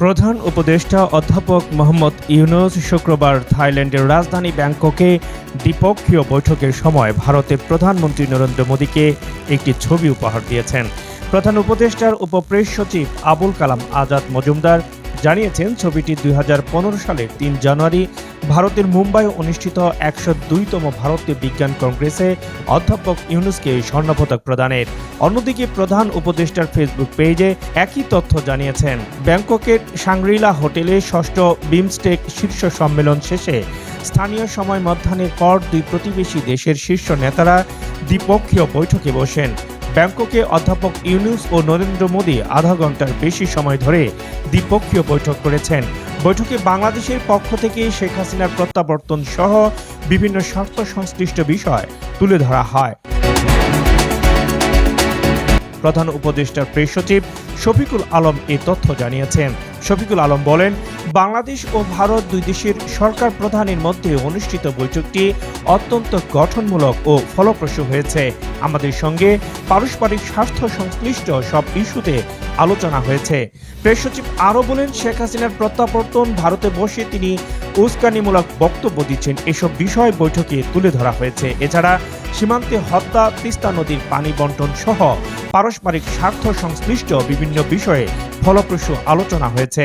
প্রধান উপদেষ্টা অধ্যাপক মোহাম্মদ ইউনূস শুক্রবার থাইল্যান্ডের রাজধানী ব্যাংককে দ্বিপক্ষীয় বৈঠকের সময় ভারতের প্রধানমন্ত্রী নরেন্দ্র মোদীকে একটি ছবি উপহার দিয়েছেন। প্রধান উপদেষ্টার উপপ্রেস সচিব আবুল কালাম আজাদ মজুমদার জানিয়েছেন, ছবিটি 2015 সালের 3 জানুয়ারি ভারতের মুম্বাইয়ে অনুষ্ঠিত 102তম ভারতীয় বিজ্ঞান কংগ্রেসে অধ্যাপক ইউনূসকে স্বর্ণপদক প্রদানের। অন্যদিকে প্রধান উপদেষ্টার ফেসবুক পেজে একই তথ্য জানিয়েছেন। ব্যাংককের সাংগ্রিলা হোটেলে 6ষ্ঠ বিমস্টেক শীর্ষ সম্মেলন শেষে স্থানীয় সময় মধ্যাহ্নের পর দুই প্রতিবেশী দেশের শীর্ষ নেতারা দ্বিপক্ষীয় বৈঠকে বসেন। ব্যাংককে অধ্যাপক ইউনূস ও নরেন্দ্র মোদী আধা ঘন্টার বেশি সময় ধরে দ্বিপক্ষীয় বৈঠক করেছেন। বৈঠকে বাংলাদেশের পক্ষ থেকে শেখ হাসিনার প্রত্যাবর্তন সহ বিভিন্ন স্বার্থ সংশ্লিষ্ট বিষয় তুলে ধরা হয়। প্রধান উপদেষ্টার প্রেস সচিব শফিকুল আলম এ তথ্য জানিয়েছেন। শফিকুল আলম বলেন, বাংলাদেশ ও ভারত দুই দেশের সরকার প্রধানের মধ্যে অনুষ্ঠিত বৈঠকটি অত্যন্ত গঠনমূলক ও ফলপ্রসূ হয়েছে। আমাদের সঙ্গে পারস্পরিক স্বার্থ সংশ্লিষ্ট সব ইস্যুতে আলোচনা হয়েছে। প্রেস সচিব আরও বলেন, শেখ হাসিনার প্রত্যাবর্তন, ভারতে বসে তিনি উস্কানিমূলক বক্তব্য দিচ্ছেন, এসব বিষয় বৈঠকে তুলে ধরা হয়েছে। এছাড়া সীমান্তে হত্যা, তিস্তা নদীর পানি বন্টন সহ পারস্পরিক স্বার্থ সংশ্লিষ্ট বিভিন্ন বিষয়ে ফলপ্রসূ আলোচনা হয়েছে।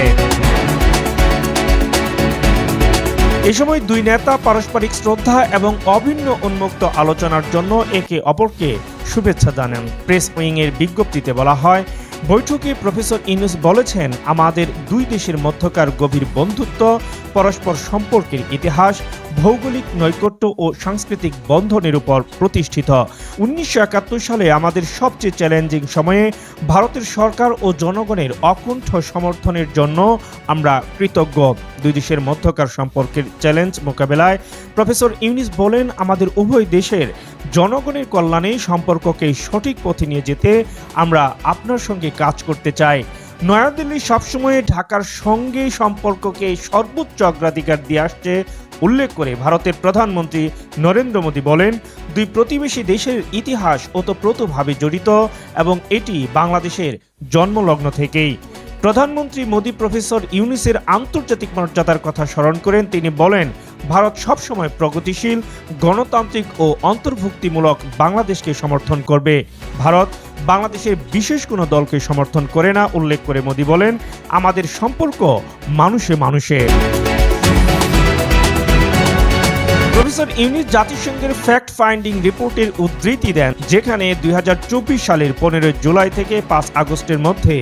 এ সময় দুই নেতা পারস্পরিক শ্রদ্ধা এবং অভিন্ন উন্মুক্ত আলোচনার জন্য একে অপরকে শুভেচ্ছা জানান। প্রেস উইংয়ের বিজ্ঞপ্তিতে বলা হয়, বৈঠকে প্রফেসর ইউনূস বলেছেন, আমাদের দুই দেশের মধ্যকার গভীর বন্ধুত্ব, পরস্পর সম্পর্কের ইতিহাস, ভৌগোলিক নৈকট্য ও সাংস্কৃতিক বন্ধনের উপর প্রতিষ্ঠিত। 1971 সালে আমাদের সবচেয়ে চ্যালেঞ্জিং সময়ে ভারতের সরকার ও জনগণের অকুণ্ঠ সমর্থনের জন্য আমরা কৃতজ্ঞ। দুই দেশের মধ্যকার সম্পর্কের চ্যালেঞ্জ মোকাবেলায় প্রফেসর ইউনূস বলেন, আমাদের উভয় দেশের জনগণের কল্যাণে সম্পর্ককে সঠিক পথে নিয়ে যেতে আমরা আপনার সঙ্গে কাজ করতে চাই। নয়াদিল্লি সবসময় ঢাকার সঙ্গে সম্পর্ককে সর্বোচ্চ অগ্রাধিকার দিয়ে আসছে উল্লেখ করে ভারতের প্রধানমন্ত্রী নরেন্দ্র মোদী বলেন, দুই প্রতিবেশী দেশের ইতিহাস ওতপ্রোতভাবে জড়িত এবং এটি বাংলাদেশের জন্মলগ্ন থেকেই। প্রধানমন্ত্রী মোদী প্রফেসর ইউনূসের আন্তর্জাতিক মর্যাদার কথা স্মরণ করেন। তিনি বলেন, ভারত সবসময় প্রগতিশীল, গণতান্ত্রিক ও অন্তর্ভুক্তিমূলক বাংলাদেশকে সমর্থন করবে। ভারত বাংলাদেশের বিশেষ কোনো দলকে সমর্থন করে না। উল্লেখ করে মোদী বলেন, আমাদের সম্পর্ক মানুষে মানুষে। প্রফেসর ইউনূস জাতিসংঘের ফ্যাক্ট ফাইন্ডিং রিপোর্টের উদ্ধৃতি দেন, যেখানে 2024 সালের 15 জুলাই থেকে 5 আগস্টের মধ্যে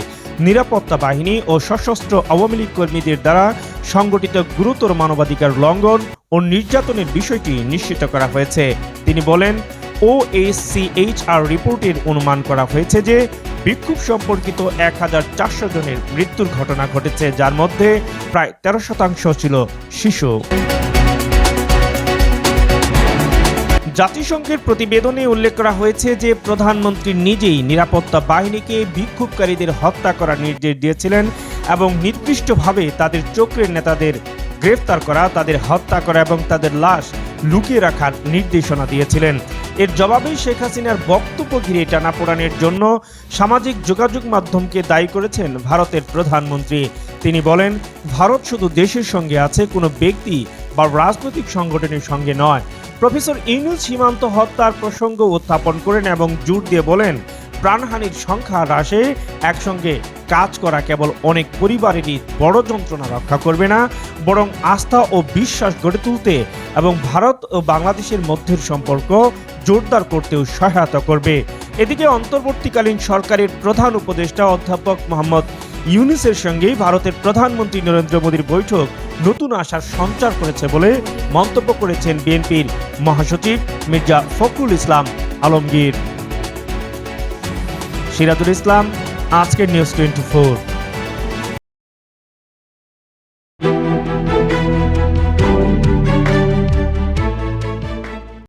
নিরাপত্তা বাহিনী ও সশস্ত্র আওয়ামী লীগ কর্মীদের দ্বারা সংগঠিত গুরুতর মানবাধিকার লঙ্ঘন ও নির্যাতনের বিষয়টি নিশ্চিত করা হয়েছে। তিনি বলেন, OHCHR রিপোর্টের অনুমান করা হয়েছে যে বিক্ষোভ সম্পর্কিত 1400 জনের মৃত্যুর ঘটনা ঘটেছে, যার মধ্যে প্রায় 13% ছিল শিশু। জাতিসংঘের প্রতিবেদনে উল্লেখ করা হয়েছে যে প্রধানমন্ত্রী নিজেই নিরাপত্তা বাহিনীকে বিক্ষোভকারীদের হত্যা করার নির্দেশ দিয়েছিলেন এবং নির্দিষ্টভাবে তাদের চক্রের নেতাদের গ্রেফতার করা, তাদের হত্যা করা এবং তাদের লাশ লুকিয়ে রাখার নির্দেশনা দিয়েছিলেন। এর জবাবে শেখ হাসিনার বক্তব্য ঘিরে টানাপোড়েনের জন্য সামাজিক যোগাযোগ মাধ্যমকে দায়ী করেছেন ভারতের প্রধানমন্ত্রী। তিনি বলেন, ভারত শুধু দেশের সঙ্গে আছে, কোনো ব্যক্তি বা রাজনৈতিক সংগঠনের সঙ্গে নয়। প্রফেসর ইউনূস সীমান্ত হত্যার প্রসঙ্গ উত্থাপন করেন এবং জোর দিয়ে বলেন, প্রাণহানির সংখ্যা হ্রাসে একসঙ্গে কাজ করা কেবল অনেক পরিবারেরই বড় যন্ত্রণা রক্ষা করবে না, বরং আস্থা ও বিশ্বাস গড়ে তুলতে এবং ভারত ও বাংলাদেশের মধ্যের সম্পর্ক জোরদার করতেও সহায়তা করবে। এদিকে অন্তর্বর্তীকালীন সরকারের প্রধান উপদেষ্টা অধ্যাপক মোহাম্মদ ইউনূসের সঙ্গে ভারতের প্রধানমন্ত্রী নরেন্দ্র মোদীর বৈঠক নতুন আশার সঞ্চার করেছে বলে মন্তব্য করেছেন বিএনপির মহাসচিব মির্জা ফখরুল ইসলাম আলমগীর। সিরাজুল ইসলাম, আজকের নিউজ 24।